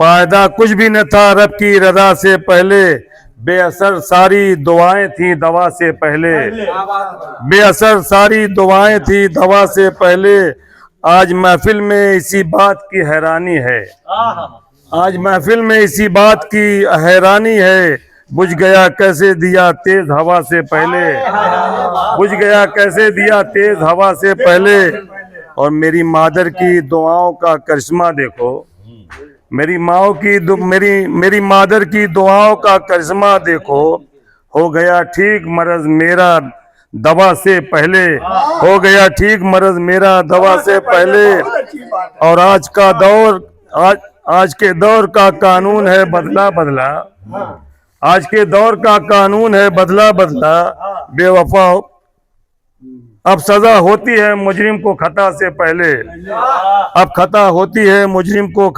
फायदा कुछ भी न था रब की रजा से पहले, बेअसर सारी दुआएं थी दवा से पहले। बेअसर सारी दुआएं थी दवा से पहले। आज महफिल में इसी बात की हैरानी है, आज महफिल में इसी बात की हैरानी है। बुझ गया कैसे दिया तेज हवा से पहले, बुझ गया कैसे दिया तेज हवा से पहले। और मेरी मादर की दुआओं का करिश्मा देखो, मेरी माओ की मेरी मादर की दुआओं का करिश्मा देखो। हो गया ठीक मर्ज मेरा दवा से पहले, हो गया ठीक मर्ज मेरा दवा से पहले। और आज के दौर का कानून है बदला बदला, आज के दौर का कानून है बदला बदला। बेवफा अब सजा होती है मुजरिम को खता से पहले, अब खता होती है मुजरिम को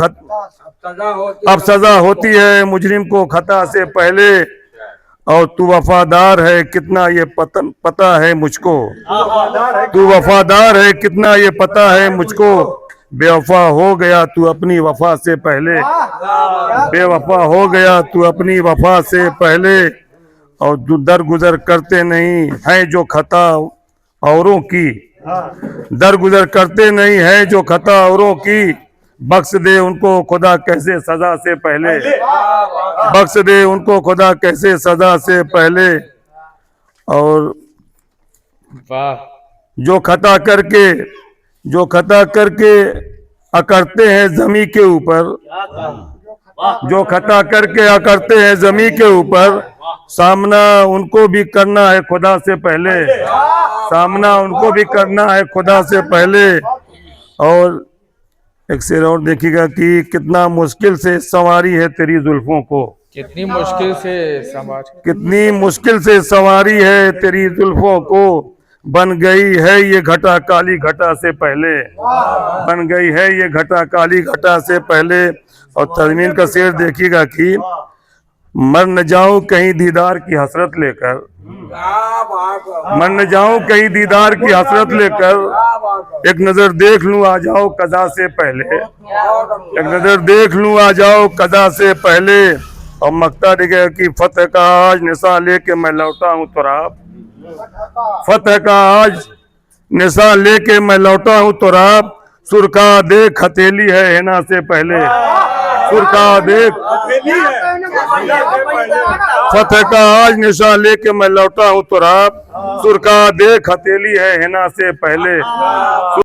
अब सजा होती है मुजरिम को खता से पहले। और तू वफादार है कितना ये पता है मुझको, तू वफादार है कितना ये पता है मुझको। बेवफा हो गया तू अपनी वफा से पहले, बेवफा हो गया तू अपनी वफा से पहले। और दरगुजर करते नहीं है जो खता औरों की, दरगुजर करते नहीं है जो खता औरों की। बख्श दे उनको खुदा कैसे सजा से पहले, बख्श दे उनको खुदा कैसे सजा से पहले। और जो खता करके अकड़ते हैं जमी के ऊपर, जो खता करके अकड़ते हैं जमी के ऊपर। सामना उनको भी करना है खुदा से पहले, सामना उनको भी करना है खुदा से पहले। और एक शेर और देखिएगा कि कितना मुश्किल से संवारी है तेरी जुल्फों को, कितनी मुश्किल से कितनी मुश्किल से संवारी है तेरी जुल्फों को। बन गई है ये घटा काली घटा से पहले, बन गई है ये घटा काली घटा से पहले। और तज़मीन का शेर देखिएगा कि मर न जाऊं कहीं दीदार की हसरत लेकर, मर न जाऊं कहीं दीदार की हसरत लेकर। एक नजर देख लूं आ जाओ कदा से पहले, एक नजर देख लूं आ जाओ कदा से पहले। और मक्ता लिखेगा कि फतेह का आज निशान लेके मैं लौटा हूं तुराब, फतेह का आज निशान लेके मैं लौटा हूं तुराब। सुरखा देख हथेली है हिना से पहले, सुरखा देख फतेह का आज निशान लेके मैं लौटा हूं तुराब। सुरखा देख हथेली है हिना से पहले।